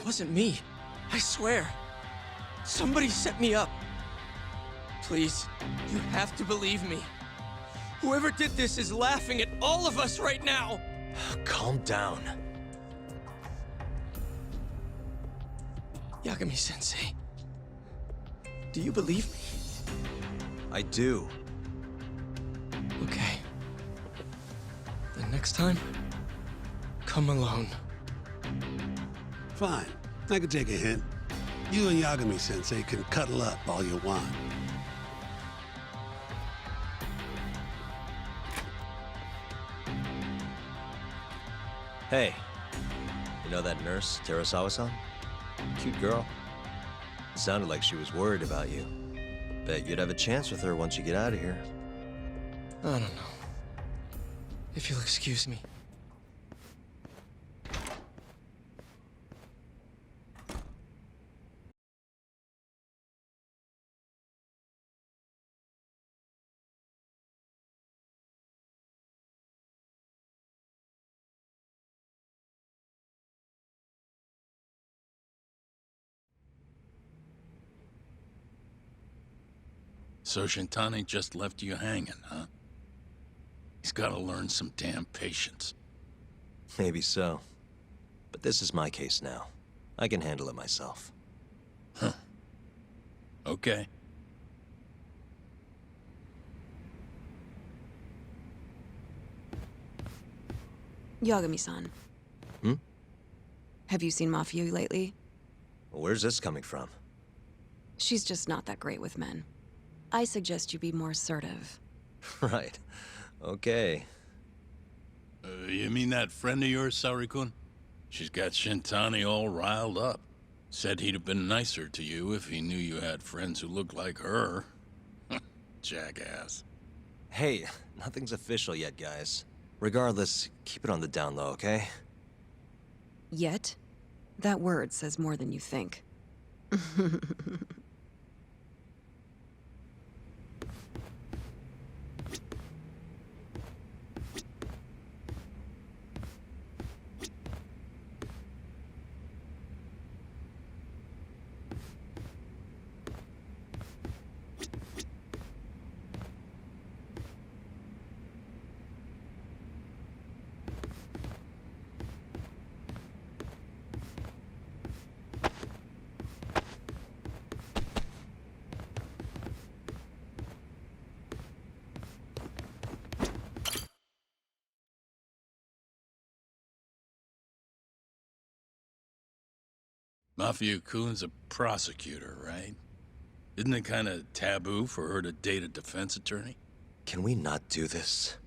wasn't me. I swear. Somebody set me up. Please, you have to believe me. Whoever did this is laughing at all of us right now. Calm down. Yagami-sensei, do you believe me? I do. Okay. Then next time, come alone. Fine. I can take a hint. You and Yagami-sensei can cuddle up all you want. Hey, you know that nurse, Terasawa-san? Cute girl. Sounded like she was worried about you. Bet you'd have a chance with her once you get out of here. I don't know. If you'll excuse me. So Shintani just left you hanging, huh? He's gotta learn some damn patience. Maybe so. But this is my case now. I can handle it myself. Huh. Okay. Yagami-san. Hmm? Have you seen Mafio lately? Where's this coming from? She's just not that great with men. I suggest you be more assertive. Right. Okay. You mean that friend of yours, Saori-kun? She's got Shintani all riled up. Said he'd have been nicer to you if he knew you had friends who looked like her. Jackass. Hey, nothing's official yet, guys. Regardless, keep it on the down low, okay? Yet? That word says more than you think. Mafia-kun's a prosecutor, right? Isn't it kind of taboo for her to date a defense attorney? Can we not do this?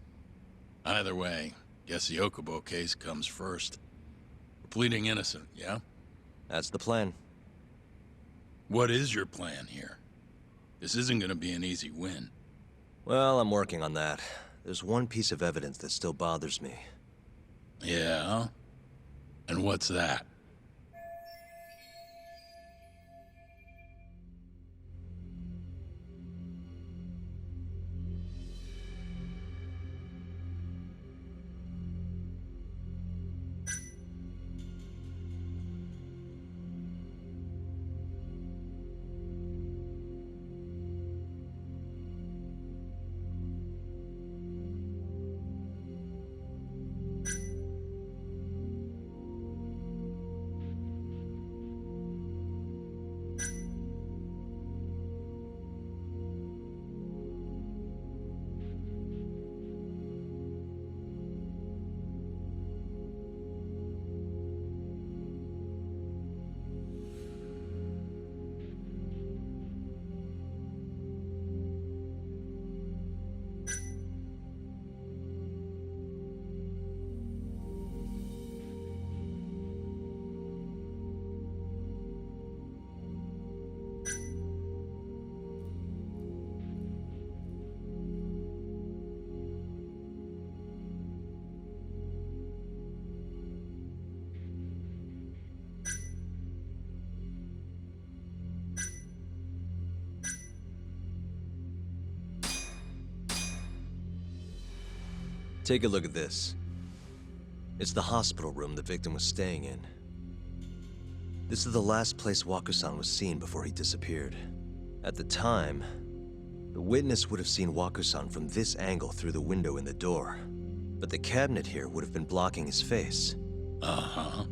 Either way, guess the Okubo case comes first. We're pleading innocent, yeah? That's the plan. What is your plan here? This isn't gonna be an easy win. Well, I'm working on that. There's one piece of evidence that still bothers me. Yeah? And what's that? Take a look at this. It's the hospital room the victim was staying in. This is the last place Waku-san was seen before he disappeared. At the time, the witness would have seen Waku-san from this angle through the window in the door. But the cabinet here would have been blocking his face. Uh-huh.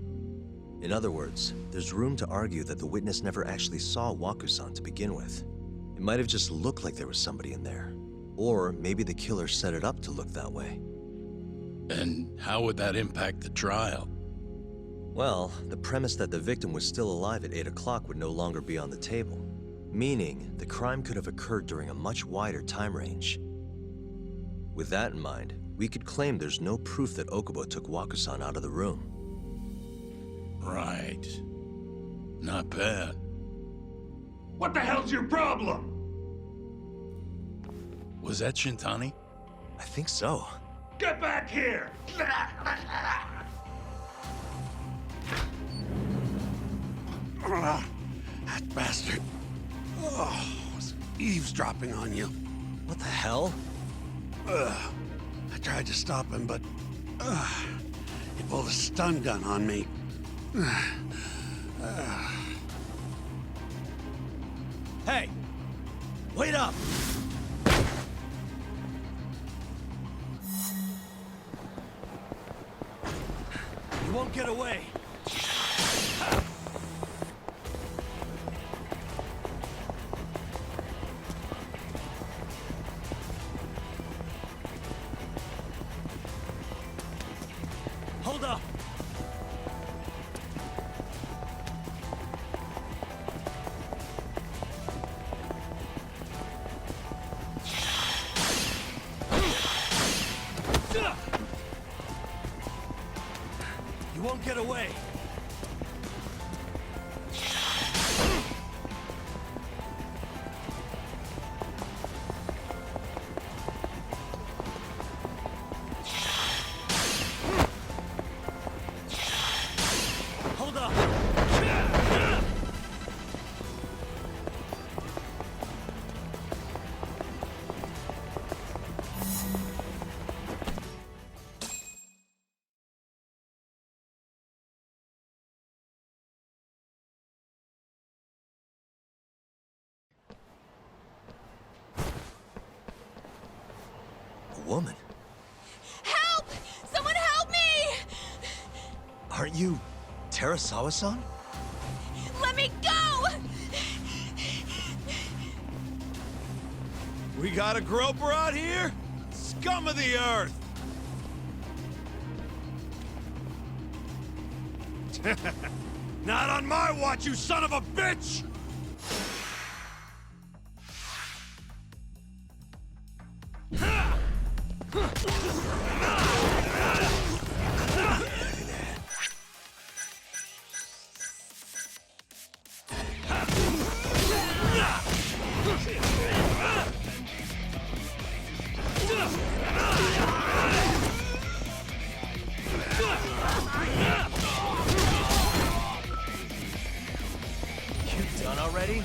In other words, there's room to argue that the witness never actually saw Waku-san to begin with. It might have just looked like there was somebody in there. Or maybe the killer set it up to look that way. And how would that impact the trial? Well, the premise that the victim was still alive at 8 o'clock would no longer be on the table. Meaning, the crime could have occurred during a much wider time range. With that in mind, we could claim there's no proof that Okubo took Waku-san out of the room. Right. Not bad. What the hell's your problem? Was that Shintani? I think so. Get back here! That bastard. Oh, was eavesdropping on you. What the hell? I tried to stop him, but he pulled a stun gun on me. Hey! Wait up! You won't get away! Hold up! You won't get away! Hold up! A woman? Help! Someone help me! Aren't you Terasawa-san? Let me go! We got a groper out here? Scum of the earth! Not on my watch, you son of a bitch! You done already?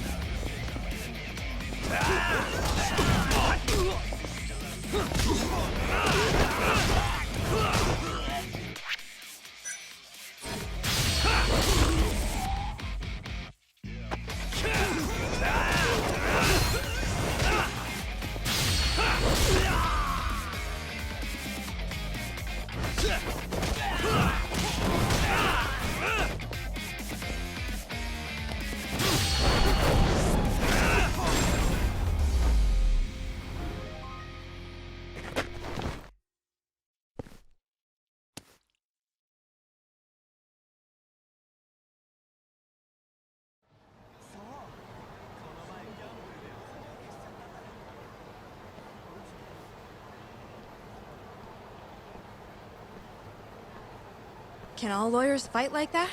Can all lawyers fight like that?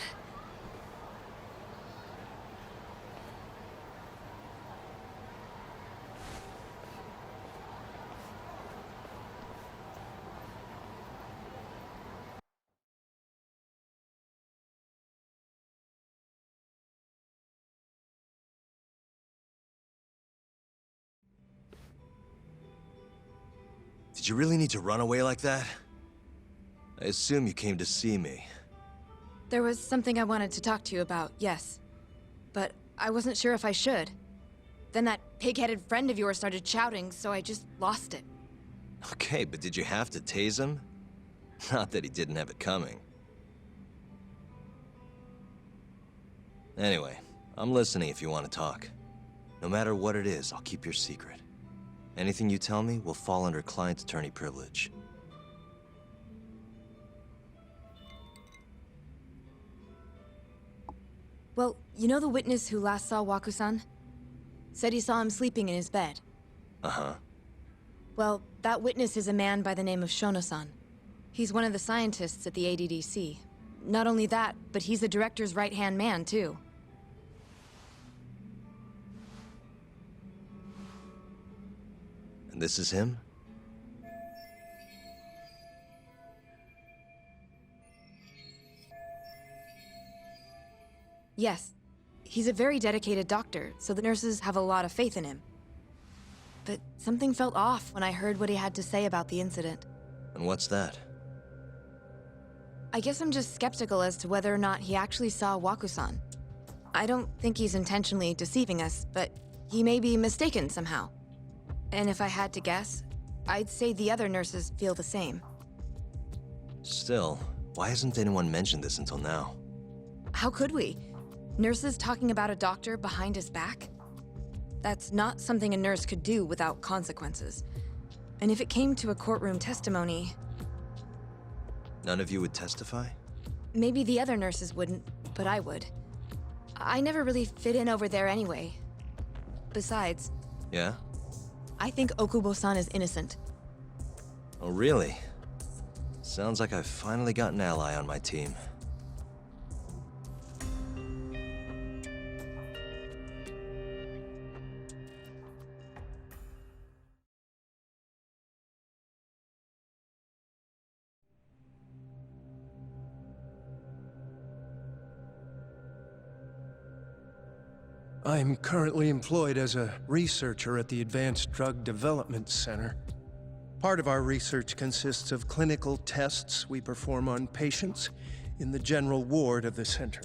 Did you really need to run away like that? I assume you came to see me. There was something I wanted to talk to you about, yes. But I wasn't sure if I should. Then that pig-headed friend of yours started shouting, so I just lost it. Okay, but did you have to tase him? Not that he didn't have it coming. Anyway, I'm listening if you want to talk. No matter what it is, I'll keep your secret. Anything you tell me will fall under client attorney privilege. Well, you know the witness who last saw Waku-san? Said he saw him sleeping in his bed. Uh-huh. Well, that witness is a man by the name of Shono-san. He's one of the scientists at the ADDC. Not only that, but he's the director's right-hand man, too. And this is him? Yes. He's a very dedicated doctor, so the nurses have a lot of faith in him. But something felt off when I heard what he had to say about the incident. And what's that? I guess I'm just skeptical as to whether or not he actually saw Waku-san. I don't think he's intentionally deceiving us, but he may be mistaken somehow. And if I had to guess, I'd say the other nurses feel the same. Still, why hasn't anyone mentioned this until now? How could we? Nurses talking about a doctor behind his back? That's not something a nurse could do without consequences. And if it came to a courtroom testimony, None of you would testify? maybe the other nurses wouldn't, but I would. I never really fit in over there anyway. Besides, Yeah? I think Okubo-san is innocent. Oh, really? Sounds like I've finally got an ally on my team. I'm currently employed as a researcher at the Advanced Drug Development Center. Part of our research consists of clinical tests we perform on patients in the general ward of the center.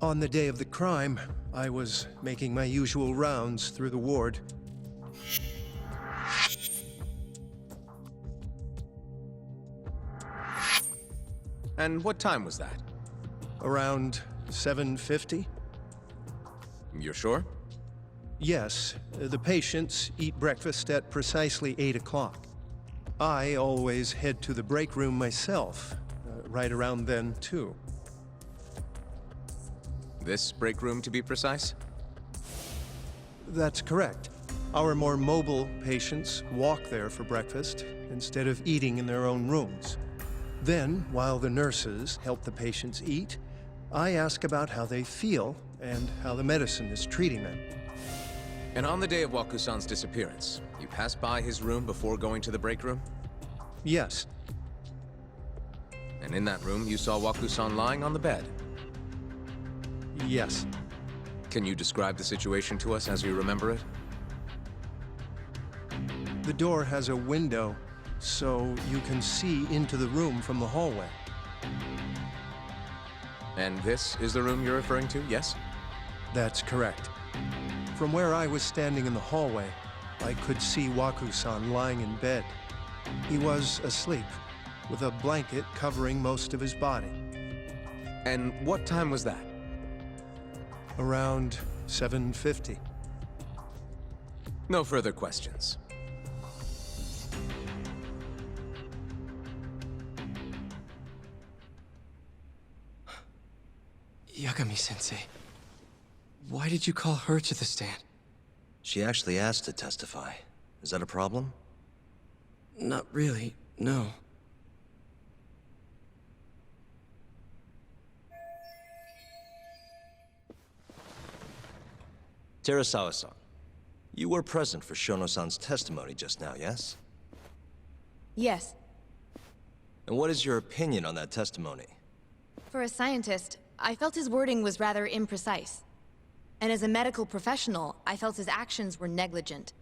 On the day of the crime, I was making my usual rounds through the ward. And what time was that? Around 7:50? You're sure? Yes, the patients eat breakfast at precisely 8 o'clock. I always head to the break room myself, right around then, too. This break room, to be precise? That's correct. Our more mobile patients walk there for breakfast instead of eating in their own rooms. Then, while the nurses help the patients eat, I ask about how they feel and how the medicine is treating them. And on the day of Waku-san's disappearance, you passed by his room before going to the break room? Yes, And in that room, you saw Waku-san lying on the bed? yes. Can you describe the situation to us as you remember it? The door has a window, so you can see into the room from the hallway. And this is the room you're referring to, yes? That's correct. From where I was standing in the hallway, I could see Waku-san lying in bed. He was asleep, with a blanket covering most of his body. And what time was that? Around 7:50. No further questions. Yagami-sensei, why did you call her to the stand? She actually asked to testify. Is that a problem? Not really, no. Terasawa-san, you were present for Shono-san's testimony just now, yes? Yes. And what is your opinion on that testimony? For a scientist, I felt his wording was rather imprecise. And as a medical professional, I felt his actions were negligent.